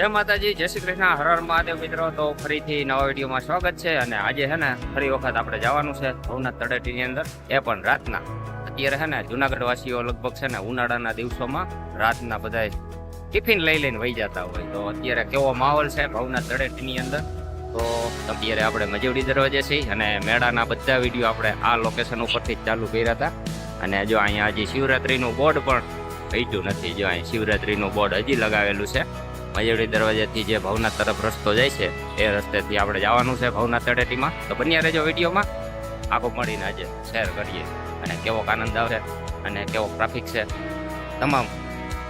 જય માતાજી, જય શ્રી કૃષ્ણ, હર હર મહાદેવ મિત્રો. તો ફરીથી નવા વિડીયોમાં સ્વાગત છે. અને આજે છે ને ફરી વખત આપણે જવાનું છે ભવનાથ તળેટીની અંદર, એ પણ રાતના. અત્યારે છે ને જુનાગઢ વાસીઓ લગભગ છે ને ઉનાળાના દિવસોમાં રાતના બધા ટિફિન લઈને વહી જતા હોય. તો અત્યારે કેવો માહોલ છે ભવનાથ તળેટીની અંદર. તો અત્યારે આપણે મજવડી દરવાજે છીએ અને મેળાના બધા વિડીયો આપણે આ લોકેશન ઉપરથી જ ચાલુ કર્યા હતા. અને જો અહીંયા હજી શિવરાત્રીનું બોર્ડ પણ હટ્યું નથી. જો અહીં શિવરાત્રીનું બોર્ડ હજી લગાવેલું છે. મજવડી દરવાજાથી જે ભવનાથ તરફ રસ્તો જાય છે એ રસ્તેથી આપણે જવાનું છે ભવનાથ તળેટીમાં. તો બન્યા રહેજો વિડીયોમાં, આખો મળીને આજે શેર કરીએ અને કેવો આનંદ આવે અને કેવો ટ્રાફિક છે તમામ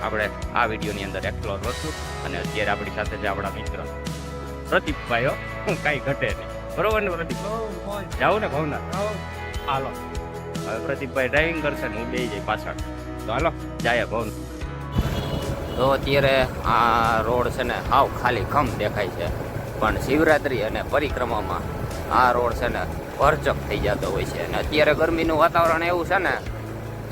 આપણે આ વિડીયોની અંદર એક્સપ્લોર કરશું. અને અત્યારે આપણી સાથે છે આપણા મિત્ર પ્રદીપભાઈઓ, હું કાંઈ ઘટે નહીં, બરોબર ને પ્રદીપ? જાઉં ને ભવનાથ? હાલો, હવે પ્રદીપભાઈ ડ્રાઇવિંગ કરશે ને હું બે જઈ પાછળ. તો હાલો જાય ભવનાથ. તો અત્યારે આ રોડ છે ને હાવ ખાલી ખમ દેખાય છે, પણ શિવરાત્રી અને પરિક્રમામાં આ રોડ છે ને ભરચક થઈ જતો હોય છે. અને અત્યારે ગરમીનું વાતાવરણ એવું છે ને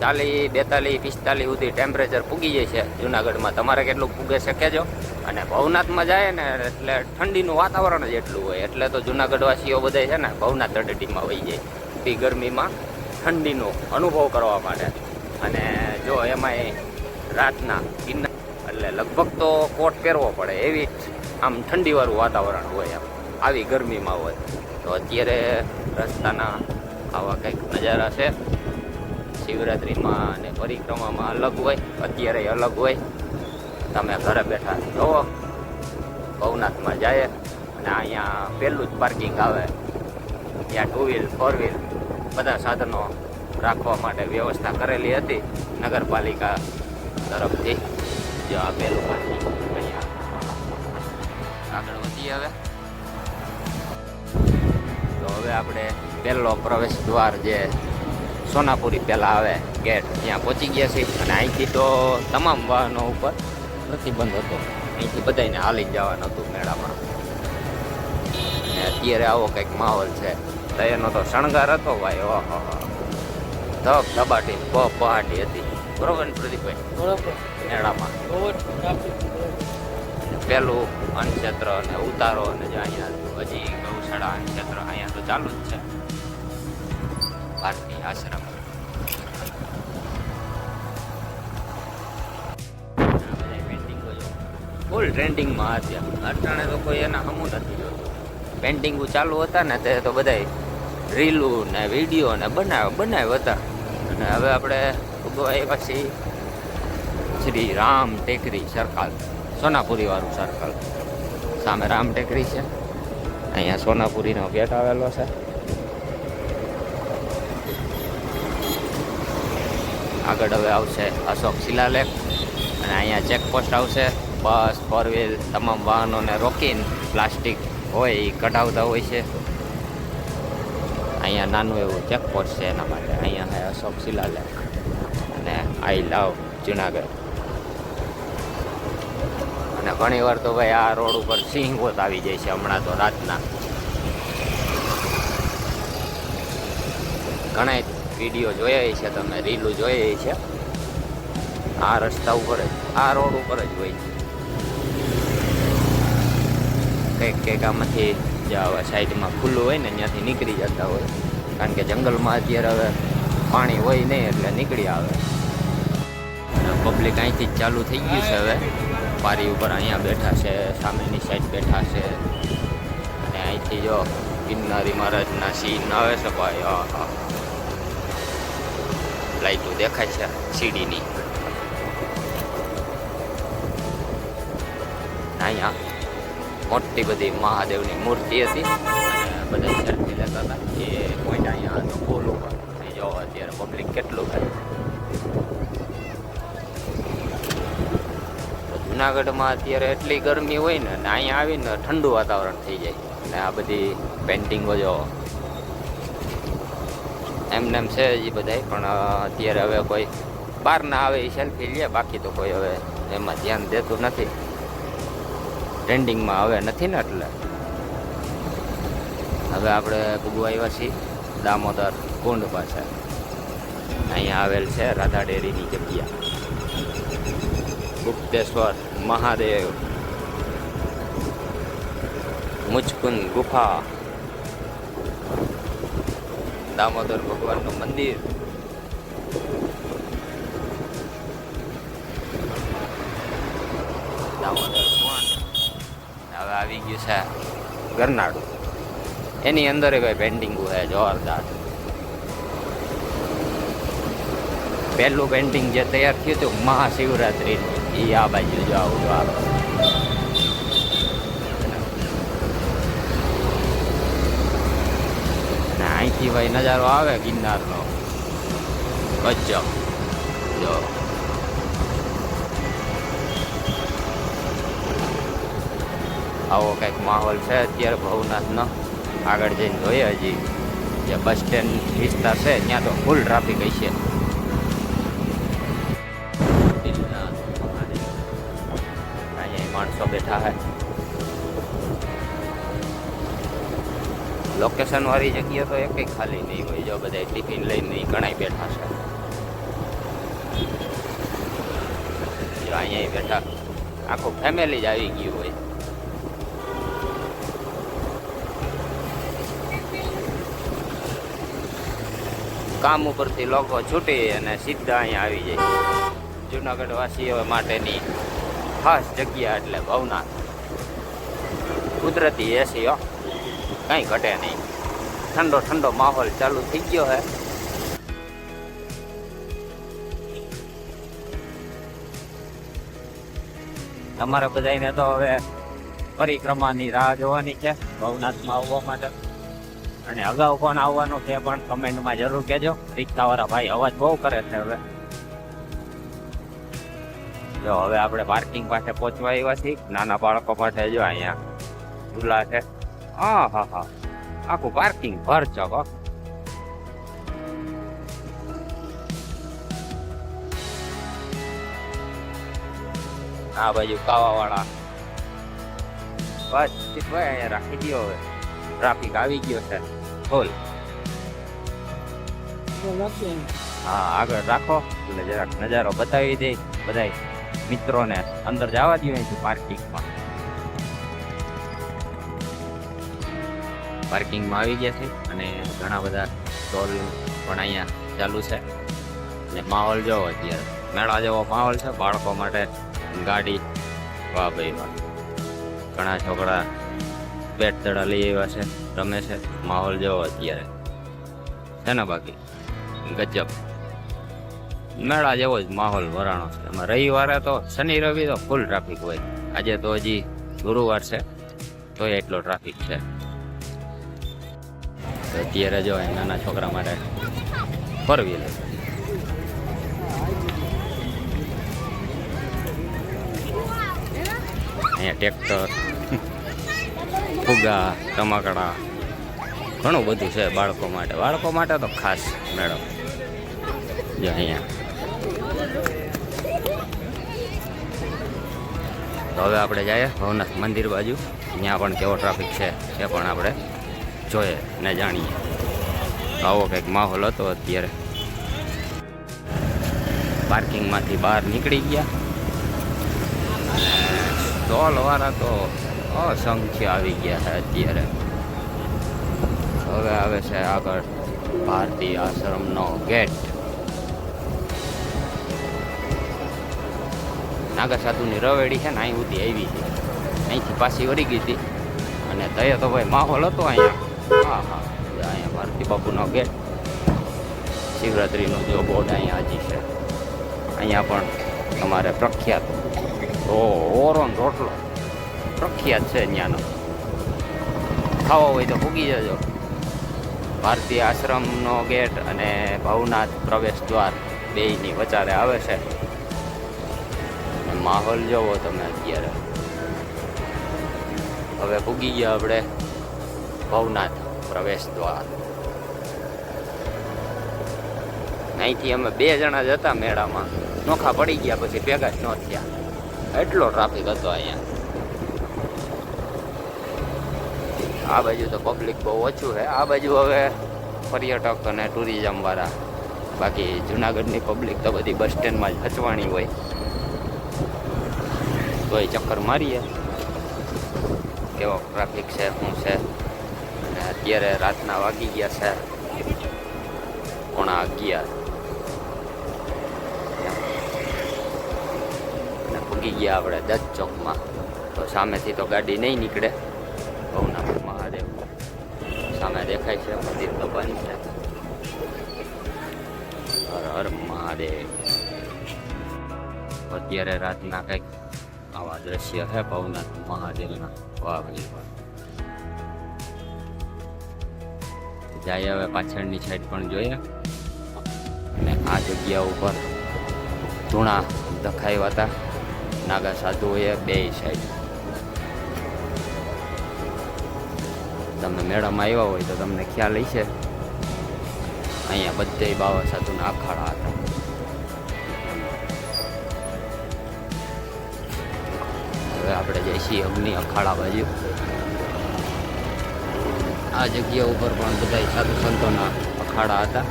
40, 42, 45 સુધી ટેમ્પરેચર પૂગી જાય છે જુનાગઢમાં. તમારે કેટલું પૂગે છે કહેજો. અને ભવનાથમાં જાય ને એટલે ઠંડીનું વાતાવરણ જ એટલું હોય, એટલે તો જુનાગઢવાસીઓ બધા છે ને ભવનાથ તળેટીમાં વહી જાય એ ગરમીમાં ઠંડીનો અનુભવ કરવા માટે. અને જો એમાંય રાતના ગિરનાર એટલે લગભગ તો કોટ પહેરવો પડે એવી આમ ઠંડીવાળું વાતાવરણ હોય, આમ આવી ગરમીમાં હોય. તો અત્યારે રસ્તાના આવા કંઈક નજારા છે. શિવરાત્રિમાં અને પરિક્રમામાં અલગ હોય, અત્યારે અલગ હોય. તમે ઘરે બેઠા જોવો ભવનાથમાં જાય અને અહીંયા પહેલું જ પાર્કિંગ આવે, ત્યાં 2 વ્હીલ 4 વ્હીલ બધા સાધનો રાખવા માટે વ્યવસ્થા કરેલી હતી નગરપાલિકા તરફથી. જો આ પહેલું પાર્કિંગ અહીંયા આગળ વધી આવે. તો હવે આપણે પહેલો પ્રવેશ દ્વાર જે સોનાપુરી પહેલાં આવે ગેટ, ત્યાં પહોંચી ગયા છીએ. અને અહીંથી તો તમામ વાહનો ઉપર પ્રતિબંધ હતો, અહીંથી બધાને હાલી જવાનું હતું મેળામાં. અને અત્યારે આવો કંઈક માહોલ છે. તો એનો તો શણગાર હતો ભાઈ, ઓહો ધબ ધબાટી પહાટી હતી, બરોબર ને પ્રદીપભાઈ? બરોબર. મેળામાં પેલું અન્નક્ષેત્ર અને ઉતારો, અને જે અહીંયા હજી ગૌશાળા અન્નક્ષેત્ર અહીંયા તો ચાલુ જ છે, ભારતીય આશ્રમ. ફૂલ ટ્રેન્ડિંગમાં હતા અટાણે તો કોઈ એના હમું નથી જોતું. પેન્ટિંગો ચાલુ હતા ને તે તો બધા રીલું ને વિડીયો ને બનાવ હતા. અને હવે આપણે આવ્યા છીએ શ્રી રામ ટેકરી સર્કલ, સોનાપુરી વાળું સર્કલ. સામે રામ ટેકરી છે, અહીંયા સોનાપુરીનો ગેટ આવેલો છે. આગળ હવે આવશે અશોક શિલાલેખ અને અહીંયા ચેકપોસ્ટ આવશે. બસ 4 વ્હીલ તમામ વાહનોને રોકીને પ્લાસ્ટિક હોય એ કઢાવતા હોય છે. અહીંયા નાનું એવું ચેકપોસ્ટ છે એના માટે. અહીંયા છે અશોક શિલાલેખ અને આઈ લવ જુનાગઢ. અને ઘણી વાર તો ભાઈ આ રોડ ઉપર સિંહો આવી જાય છે હમણાં તો રાતના. ઘણા વિડીયો જોયા છે તમે, રીલું જોઈ છે. આ રસ્તા ઉપર જ, આ રોડ ઉપર જ હોય છે. કંઈક આમાંથી જે સાઈડમાં ખુલ્લું હોય ને ત્યાંથી નીકળી જતા હોય, કારણ કે જંગલમાં અત્યારે હવે પાણી હોય નહીં એટલે નીકળી આવે. પબ્લિક અહીંથી જ ચાલુ થઈ ગયું છે હવે. પારી ઉપર અહીંયા બેઠા છે, સામેની સાઈડ બેઠા છે. અને અહીંથી જો ગિરનારી મહારાજના સીન આવે છે ભાઈ, હા લાઈટો દેખાય છે સીડીની. અહીંયા મોટી બધી મહાદેવની મૂર્તિ હતી અને બધા સેલ્ફી લેતા હતા. એ પોઈન્ટ અહીંયા હતો પોલ ઉપર. જો અત્યારે પબ્લિક કેટલું થાય. જુનાગઢમાં અત્યારે એટલી ગરમી હોય ને, અહીંયા આવીને ઠંડુ વાતાવરણ થઈ જાય. અને આ બધી પેન્ટિંગો જો એમને એમ છે એ બધા, પણ અત્યારે હવે કોઈ બહાર ના આવે એ સેલ્ફી લે, બાકી તો કોઈ હવે એમાં ધ્યાન દેતું નથી. ટ્રેન્ડિંગમાં હવે નથી ને, એટલે હવે આપણે પૂગવા આવ્યા છીએ દામોદર કુંડ પાસે. અહીંયા આવેલ છે રાધા ડેરીની જગ્યા, ગુપ્તેશ્વર મહાદેવ મુચકુંદ ગુફા, દામોદર ભગવાનનું મંદિર, દામોદર કુંડ. હવે આવી ગયું છે ગરનાળું. એની અંદર ભાઈ પેન્ટિંગ છે જોરદાર. પહેલું પેન્ટિંગ જે તૈયાર થયું હતું મહાશિવરાત્રી, એ આ બાજુ જો આવું આવે. અહીંથી ભાઈ નજારો આવે ગિરનારનો ગજબ. જો આવો કંઈક માહોલ છે અત્યારે ભવનાથનો. આગળ જઈને જોઈએ હજી જે બસ સ્ટેન્ડ વિસ્તાર છે ત્યાં તો ફૂલ ટ્રાફિક હશે. અહીંયા માણસો બેઠા છે. લોકેશન વાળી જગ્યા તો એક ખાલી નહીં હોય. જો બધા ટિફિન લઈને ઘણા બેઠા છે. અહીંયા બેઠા આખું ફેમિલી જ આવી ગયું હોય. કામ ઉપરથી લોકો છૂટી અને સીધા અહીંયા આવી જાય. જુનાગઢ વાસીઓ માટેની ખાસ જગ્યા એટલે ભવનાથ. કુદરતી એસી હો, કંઈ ઘટે નહીં. ઠંડો ઠંડો માહોલ ચાલુ થઈ ગયો હે. તમારે બધાને તો હવે પરિક્રમાની રાહ જોવાની છે ભવનાથમાં આવવા માટે. અને અગાઉ પણ આવવાનું છે, પણ કમેન્ટમાં જરૂર કહેજો. રિક્ષાવાળા ભાઈ અવાજ બહુ કરે છે. જો હવે આપણે પાર્કિંગ પાસે પહોંચવા આવ્યા છીએ. નાના બાળકો માટે જો અહીંયા ઝૂલા છે. હા હા હા, આખું પાર્કિંગ ભરચક. આ બાજુ કાવાવાળા બસ ભાઈ અહીંયા રાખી દો. હવે ટ્રાફિક આવી ગયો છે ફૂલ. હા આગળ રાખો એટલે જરાક નજારો બતાવી દે બધા મિત્રોને. અંદર જવા દો અહીંથી પાર્કિંગમાં. પાર્કિંગમાં આવી ગયા છે અને ઘણા બધા સ્ટોલ પણ અહીંયા ચાલુ છે. અને માહોલ જોવો અત્યારે મેળા જેવો માહોલ છે. બાળકો માટે ગાડી, વાહ ભાઈ વાહ. ઘણા છોકરા બેટ દડા લઈ આવ્યા છે, રમે છે. માહોલ જેવો અત્યારે છે ને. બાકી ગજબ મેળા જેવો જ માહોલ વરાણો છે. એમાં રવિવારે તો શનિ રવિ તો ફૂલ ટ્રાફિક હોય. આજે તો હજી ગુરુવાર છે તો એટલો ટ્રાફિક છે. અત્યારે જો નાના છોકરા માટે ફોર વ્હીલર. અહીંયા ટ્રેક્ટર, ફુગા, રમકડા, ઘણું બધું છે બાળકો માટે. બાળકો માટે તો ખાસ મેળો. જો અહીંયા તો હવે આપણે જઈએ ભવનાથ મંદિર બાજુ. ત્યાં પણ કેવો ટ્રાફિક છે એ પણ આપણે જોઈએ ને જાણીએ. આવો કંઈક માહોલ હતો અત્યારે. પાર્કિંગમાંથી બહાર નીકળી ગયા અને સ્ટોલ વાળા તો અસંખ્ય આવી ગયા છે અત્યારે. હવે આવે છે આગળ ભારતીય આશ્રમનો ગેટ. નાગા સાધુની રવેડી છે ને અહીં સુધી આવી હતી. અહીંથી પાછી વળી ગઈ હતી અને તય તો ભાઈ માહોલ હતો અહીંયા. હા હા, અહીંયા ભારતી બાપુનો ગેટ. શિવરાત્રીનો જો બોર્ડ અહીંયા હજી છે. અહીંયા પણ તમારે પ્રખ્યાત ઓરોન રોટલો પ્રખ્યાત છે ત્યાંનો. ખાવો હોય તો પૂગી જજો. ભારતીય આશ્રમનો ગેટ અને ભવનાથ પ્રવેશ દ્વાર બેયની વચારે આવે છે. માહોલ જોવો તમે અત્યારે. હવે પૂગી ગયા આપણે ભવનાથ પ્રવેશ દ્વાર. અહીંથી અમે 2 જણા જ હતા મેળામાં, નોખા પડી ગયા પછી ભેગા જ ન થયા. એટલો ટ્રાફિક હતો અહીંયા. આ બાજુ તો પબ્લિક બહુ ઓછું છે. આ બાજુ હવે પર્યટક અને ટુરિઝમ વાળા. બાકી જુનાગઢની પબ્લિક તો બધી બસ સ્ટેન્ડમાં જ હચવાણી હોય. તો એ ચક્કર મારીએ. કેવો ટ્રાફિક છે શું છે. અને અત્યારે રાતના વાગી ગયા છે 11:30 અને પૂગી ગયા આપણે દત્ત ચોકમાં. તો સામેથી તો ગાડી નહીં નીકળે. ભવનાથ મહાદેવ સામે દેખાય છે, મંદિર તો બંધ છે. હર હર મહાદેવ. અત્યારે રાતના કંઈક આવા દ્રશ્ય છે ભવનાથ મહાદેવના. વાહ ભાઈ વાહ. જાય હવે પાછળની સાઈડ પણ જોઈએ. અને આ જગ્યા ઉપર ધૂણા દખાયા હતા નાગા સાધુઓએ બે સાઈડ. તમે મેળામાં આવ્યા હોય તો તમને ખ્યાલ હશે. અહીંયા બધે બાવા સાધુના અખાડા હતા. હવે આપણે જઈશું અગ્નિ અખાડા બાજુ. આ જગ્યા ઉપર પણ બધા સાધુ સંતોના અખાડા હતા.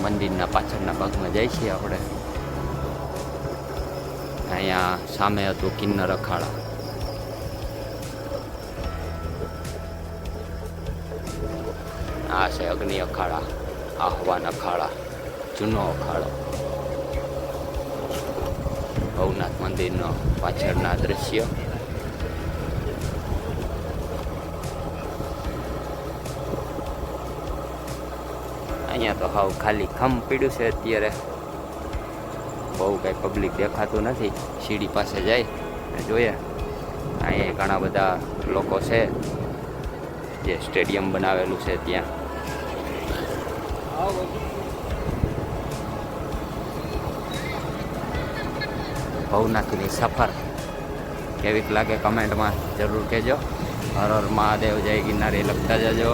મંદિરના પાછળના ભાગમાં જાય છીએ આપણે. અહીંયા સામે હતું કિન્નર અખાડા. આ છે અગ્નિ અખાડા, આહવાન અખાડા, જૂનો અખાડો. ભવનાથ મંદિરનો પાછળના દ્રશ્ય. અહીંયા તો હાવ ખાલી ખમ પીડ્યું છે અત્યારે. બહુ કંઈ પબ્લિક દેખાતું નથી. સીડી પાસે જાય અને જોઈએ. અહીંયા ઘણા બધા લોકો છે જે સ્ટેડિયમ બનાવેલું છે ત્યાં. ભવનાથની સફર કેવીક લાગે કમેન્ટમાં જરૂર કહેજો. હર હર મહાદેવ, જય ગિરનારી લખતા જજો.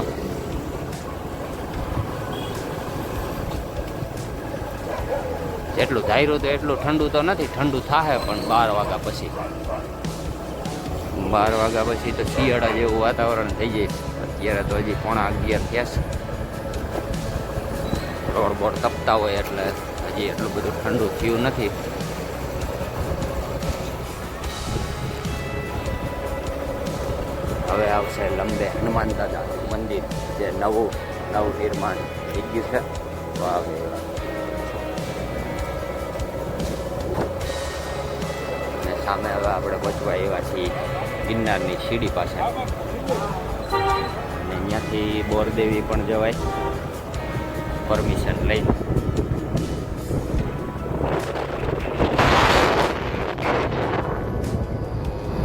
જેટલું ધાર્યું તો એટલું ઠંડુ તો નથી. ઠંડુ થાહે પણ 12 વાગ્યા પછી. 12 વાગ્યા પછી તો શિયાળા જેવું વાતાવરણ થઈ જાય. અત્યારે તો હજી 11:30 થયા છે. રોડ બોડ તપતા હોય એટલે હજી એટલું બધું ઠંડુ થયું નથી. હવે આવશે લંબે હનુમાન દાદા મંદિર, જે નવું નિર્માણ થઈ ગયું છે. વાહ અને સામે હવે આપણે પહોંચવા એવા છીએ ગિરનારની સીડી પાસે. અને અહીંયાથી બોરદેવી પણ જવાય પરમિશન લઈને.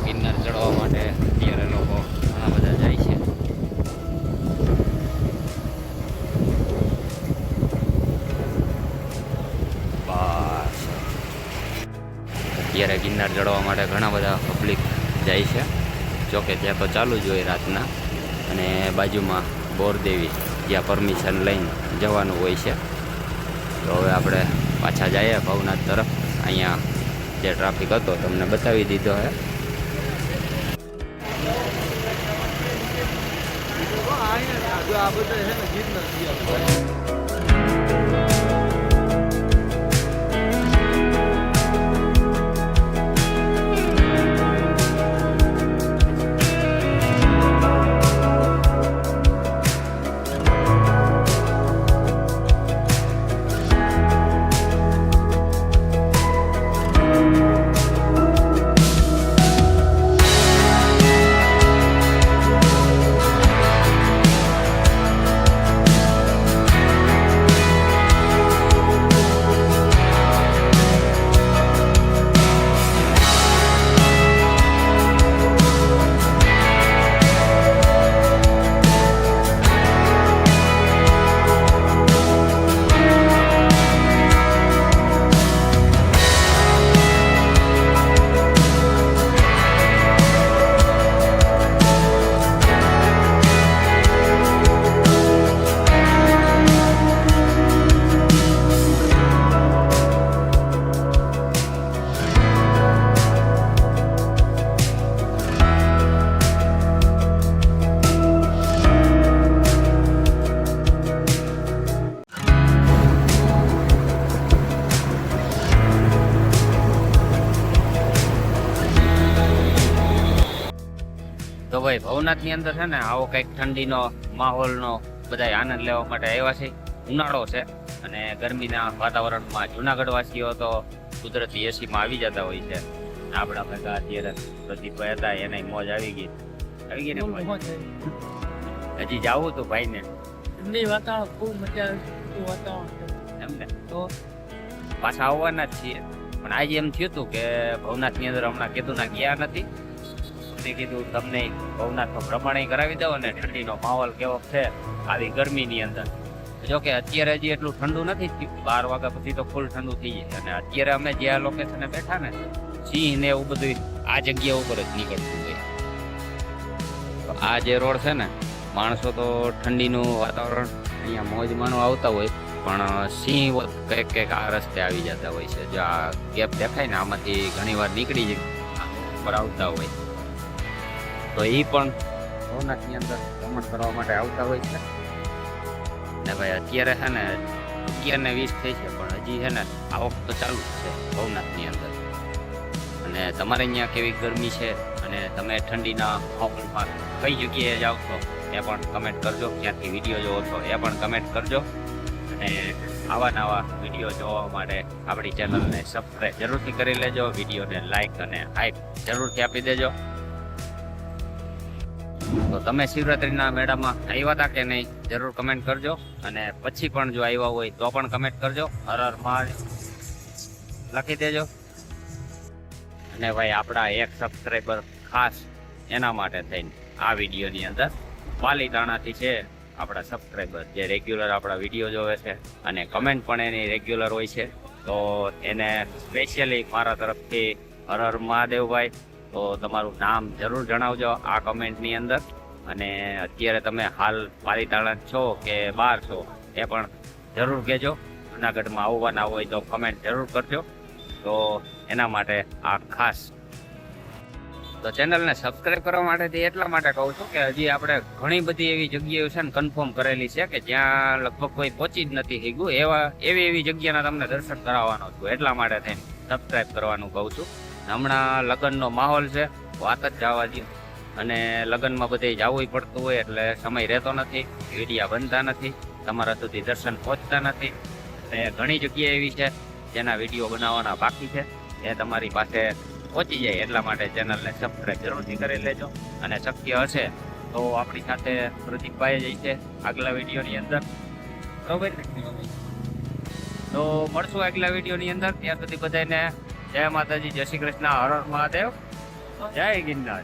ગિરનાર ચડવા માટે અત્યારે લોકો ઘણા બધા જાય છે. બસ અત્યારે ગિરનાર ચડવા માટે ઘણા બધા પબ્લિક જાય છે. જોકે ત્યાં તો ચાલુ જ હોય રાતના. અને બાજુમાં બોરદેવી જ્યાં પરમિશન લઈને જવાનું હોય છે. તો હવે આપણે પાછા જઈએ ભવનાથ તરફ. અહીંયા જે ટ્રાફિક હતો તમને બતાવી દીધો હે. આ બધા છે ને ગીરના ભવનાથની અંદર છે ને આવો કંઈક ઠંડીનો માહોલનો બધા આનંદ લેવા માટે આવ્યા છે. ઉનાળો છે અને ગરમીના વાતાવરણમાં જુનાગઢ વાસીઓ તો કુદરતી એસીમાં આવી જતા હોય છે. આપણા ભેગા અત્યારે પ્રદીપભાઈ હતા એને મોજ આવી ગઈ ને મોજ? હજી જાવું તું ભાઈ ને એમની વાતાવરણ ખૂબ મજા આવે વાતાવરણ એમને તો પાછા આવવાના જ છીએ. પણ આજે એમ થયું હતું કે ભવનાથની અંદર હમણાં કીધું ના ગયા નથી. મેં કીધું તમને ભવનાથનો પ્રમાણે કરાવી દો અને ઠંડીનો માહોલ કેવો છે આવી ગરમીની અંદર. જો કે અત્યારે હજી એટલું ઠંડુ નથી થયું. 12 વાગ્યા પછી તો ફૂલ ઠંડુ થઈ જાય. અને અત્યારે અમે જે આ લોકેશને બેઠા ને સિંહ ને એવું બધું આ જગ્યા ઉપર જ નીકળતું હોય. તો આ જે રોડ છે ને માણસો તો ઠંડીનું વાતાવરણ અહીંયા મોજ માણવા આવતા હોય પણ સિંહ કંઈક આ રસ્તે આવી જતા હોય છે. જો આ ગેપ દેખાય ને આમાંથી ઘણી વાર નીકળી જાય ઉપર આવતા હોય તો એ પણ ભવનાથની અંદર ભ્રમણ કરવા માટે આવતા હોય છે. ને ભાઈ અત્યારે છે ને 11:20 થઈ છે પણ હજી છે ને આવક તો ચાલુ જ છે ભવનાથની અંદર. અને તમારે અહીંયા કેવી ગરમી છે અને તમે ઠંડીના માહોલમાં કઈ જગ્યાએ જાઓ છો એ પણ કમેન્ટ કરજો. ક્યાંથી વિડીયો જોવો છો એ પણ કમેન્ટ કરજો. અને આવા નવા વિડીયો જોવા માટે આપણી ચેનલને સબસ્ક્રાઈબ જરૂરથી કરી લેજો. વિડીયોને લાઈક અને હાઈપ જરૂરથી આપી દેજો. તો તમે શિવરાત્રીના મેળામાં આવ્યા હતા કે નહીં જરૂર કમેન્ટ કરજો. અને પછી પણ જો આવ્યા હોય તો પણ કમેન્ટ કરજો. હર હર મહાદેવ લખી દેજો. અને ભાઈ આપણા એક સબસ્ક્રાઈબર ખાસ એના માટે થઈને આ વિડીયોની અંદર પાલીતાણાથી છે આપણા સબસ્ક્રાઈબર જે રેગ્યુલર આપણા વિડીયો જોવે છે અને કમેન્ટ પણ એની રેગ્યુલર હોય છે. તો એને સ્પેશિયલી મારા તરફથી હર હર મહાદેવભાઈ તો તમારું નામ જરૂર જણાવજો આ કમેન્ટની અંદર. અને અત્યારે તમે હાલ પાલીતાણા છો કે બહાર છો એ પણ જરૂર કહેજો. જુનાગઢમાં આવવાના હોય તો કમેન્ટ જરૂર કરજો. તો એના માટે આ ખાસ તો ચેનલને સબસ્ક્રાઈબ કરવા માટેથી એટલા માટે કહું છું કે હજી આપણે ઘણી બધી એવી જગ્યાઓ છે ને કન્ફર્મ કરેલી છે કે જ્યાં લગભગ કોઈ પહોંચી જ નથી શક્યું. એવી જગ્યાના તમને દર્શન કરાવવાનો છું. એટલા માટે થઈને સબસ્ક્રાઈબ કરવાનું કહું છું. હમણાં લગ્નનો માહોલ છે વાત જ જવા દો. અને લગ્નમાં બધે જવું પડતું હોય એટલે સમય રહેતો નથી, વિડીયા બનતા નથી, તમારા સુધી દર્શન પહોંચતા નથી. અને ઘણી જગ્યા એવી છે જેના વિડીયો બનાવવાના બાકી છે એ તમારી પાસે પહોંચી જાય. એટલા માટે ચેનલને સબસ્ક્રાઈબ જરૂરથી કરી લેજો. અને શક્ય હશે તો આપણી સાથે પ્રદીપભાઈ જ છે આગલા વિડીયોની અંદર. બરોબર, તો મળશું આગલા વિડીયોની અંદર. ત્યાં સુધી બધાને જય માતાજી, જય શ્રી કૃષ્ણ, હર હર મહાદેવ, જય ગિરનાર.